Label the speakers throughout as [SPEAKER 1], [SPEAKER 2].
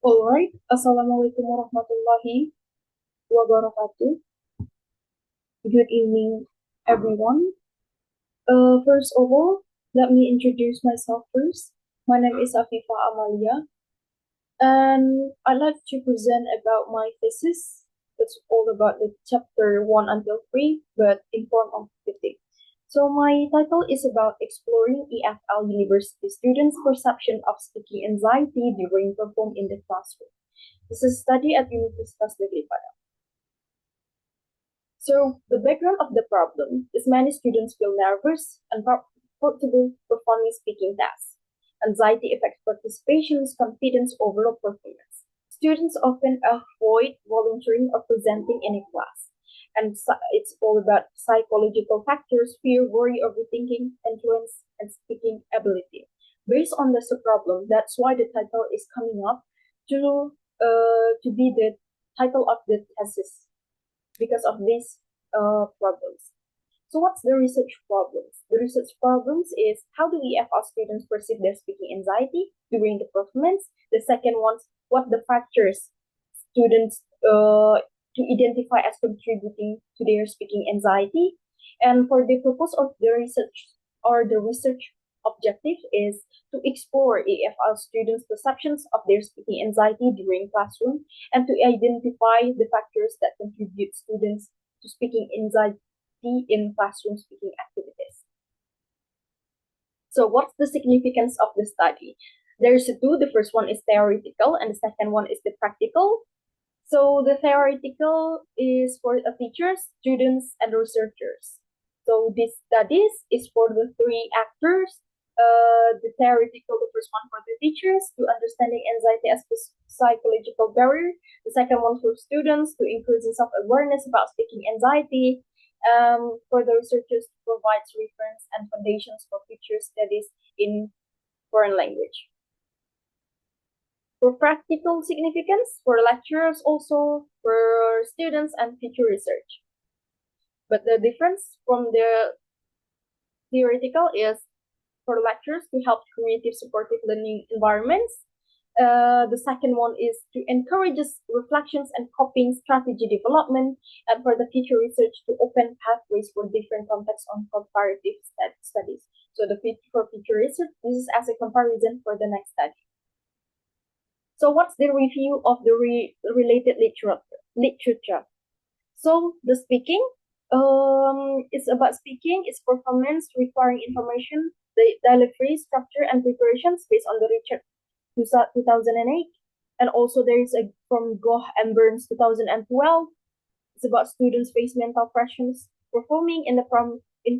[SPEAKER 1] Alright, Assalamualaikum warahmatullahi wabarakatuh. Good evening, everyone. First of all, let me introduce myself first. My name is Afifah Amalia, and I'd like to present about my thesis. It's all about the chapter 1 until 3, but in form of critique. So my title is about exploring EFL University students' perception of speaking anxiety during perform in the classroom. This is a study at Universitas Negeri Padang. So the background of the problem is many students feel nervous and uncomfortable performing speaking tasks. Anxiety affects participation, confidence, overall performance. Students often avoid volunteering or presenting in a class. And it's all about psychological factors, fear, worry, overthinking, influence, and speaking ability. Based on this problem, that's why the title is coming up to be the title of the thesis because of these problems. So what's the research problems? The research problems is how do EFR students perceive their speaking anxiety during the performance? The second one, what the factors students to identify as contributing to their speaking anxiety. And for the purpose of the research or the research objective is to explore AFL students' perceptions of their speaking anxiety during classroom and to identify the factors that contribute students to speaking anxiety in classroom speaking activities. So what's the significance of the study? There's two. The first one is theoretical and the second one is the practical. So the theoretical is for teachers, students, and researchers. So this studies is for the three actors. The theoretical, the first one for the teachers to understanding anxiety as a psychological barrier. The second one for students to increase self-awareness about speaking anxiety. For the researchers to provide reference and foundations for future studies in foreign language. For practical significance, for lecturers also, for students and future research. But the difference from the theoretical is for lecturers to help creative supportive learning environments. The second one is to encourage reflections and coping strategy development, and for the future research to open pathways for different contexts on comparative studies. So for future research, this is as a comparison for the next study. So what's the review of the related literature? So the speaking, it's about speaking, its performance requiring information, the delivery structure and preparations based on the Richard 2008. And also there is a from Goh and Burns 2012. It's about students face mental pressures performing in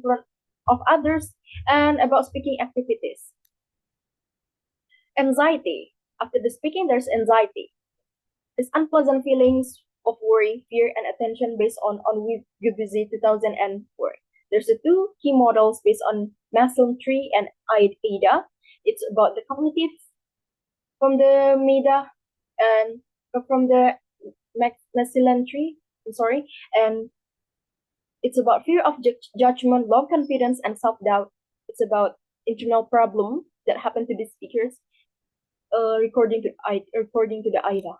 [SPEAKER 1] front of others and about speaking activities. Anxiety. After the speaking, there's anxiety. It's unpleasant feelings of worry, fear, and attention based on Gubizi 2004. There's a two key models based on Maslin tree and AIDA. It's about the cognitive from the MEDA and from the Maslin tree. I'm sorry, and it's about fear of judgment, low confidence, and self-doubt. It's about internal problem that happen to the speakers, according to the AIDA.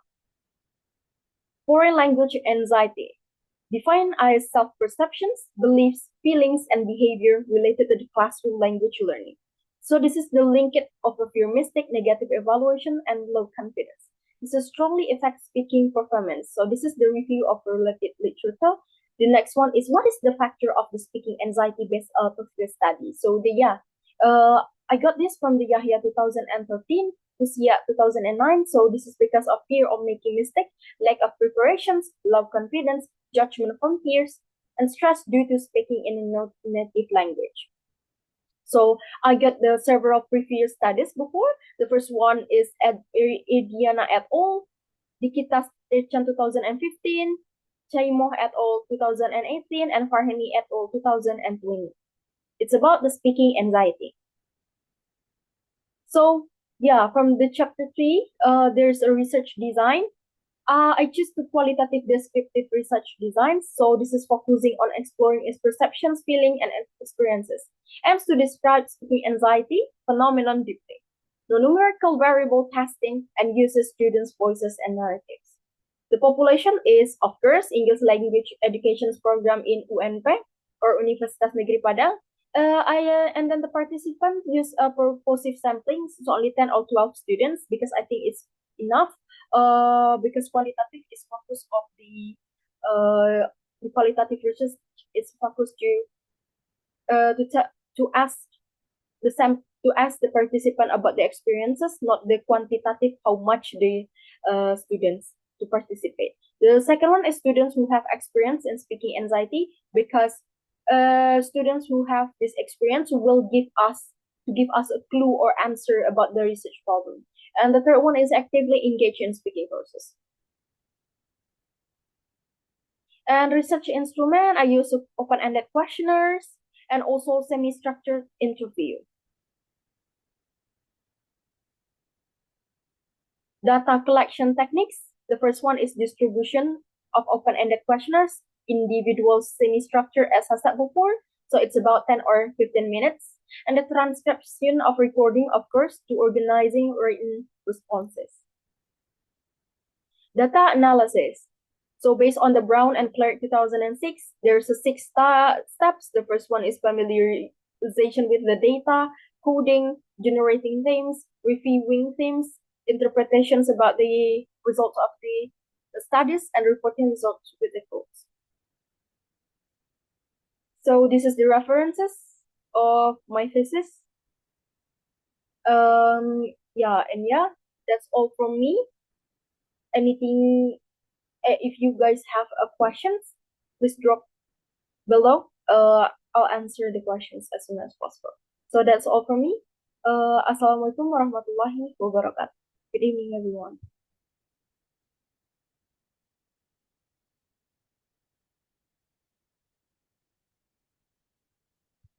[SPEAKER 1] Foreign language anxiety, defined as self-perceptions, beliefs, feelings, and behavior related to the classroom language learning. So this is the linkage of a pessimistic, negative evaluation, and low confidence. This strongly affects speaking performance. So this is the review of related literature. The next one is what is the factor of the speaking anxiety based of the study. So I got this from the Yahya 2013. This year 2009. So this is because of fear of making mistake, lack of preparations, low confidence, judgment from peers, and stress due to speaking in a native language. So I got the several previous studies before. The first one is Ediana et al., Dikitas Techan 2015, Chaimoh et al. 2018, and Farhani et al. 2020. It's about the speaking anxiety. So yeah, from the chapter 3, there's a research design. I choose the qualitative descriptive research design. So this is focusing on exploring its perceptions, feeling, and experiences. Aims to describe speaking anxiety phenomenon deeply. no numerical variable testing, and uses students' voices and narratives. The population is, of course, English Language Education Program in UNP or Universitas Negeri Padang. And then the participants use a purposive sampling, so only 10 or 12 students, because I think it's enough. Because qualitative is focus of the qualitative research is focused to ask to ask the participant about the experiences, not the quantitative how much the students to participate. The second one is students who have experience in speaking anxiety, because students who have this experience will give us a clue or answer about the research problem. And the third one is actively engaged in speaking courses. And research instrument, I use open-ended questionnaires and also semi-structured interview. Data collection techniques. The first one is distribution of open-ended questionnaires, individual semi-structure as I said before. So it's about 10 or 15 minutes. And the transcription of recording, of course, to organizing written responses. Data analysis. So based on the Brown and Clark 2006, there's a 6 steps. The first one is familiarization with the data, coding, generating themes, reviewing themes, interpretations about the results of the studies, and reporting results with the codes. So this is the references of my thesis. That's all from me. Anything, if you guys have questions, please drop below. I'll answer the questions as soon as possible. So that's all from me. Assalamualaikum warahmatullahi wabarakatuh. Good evening, everyone.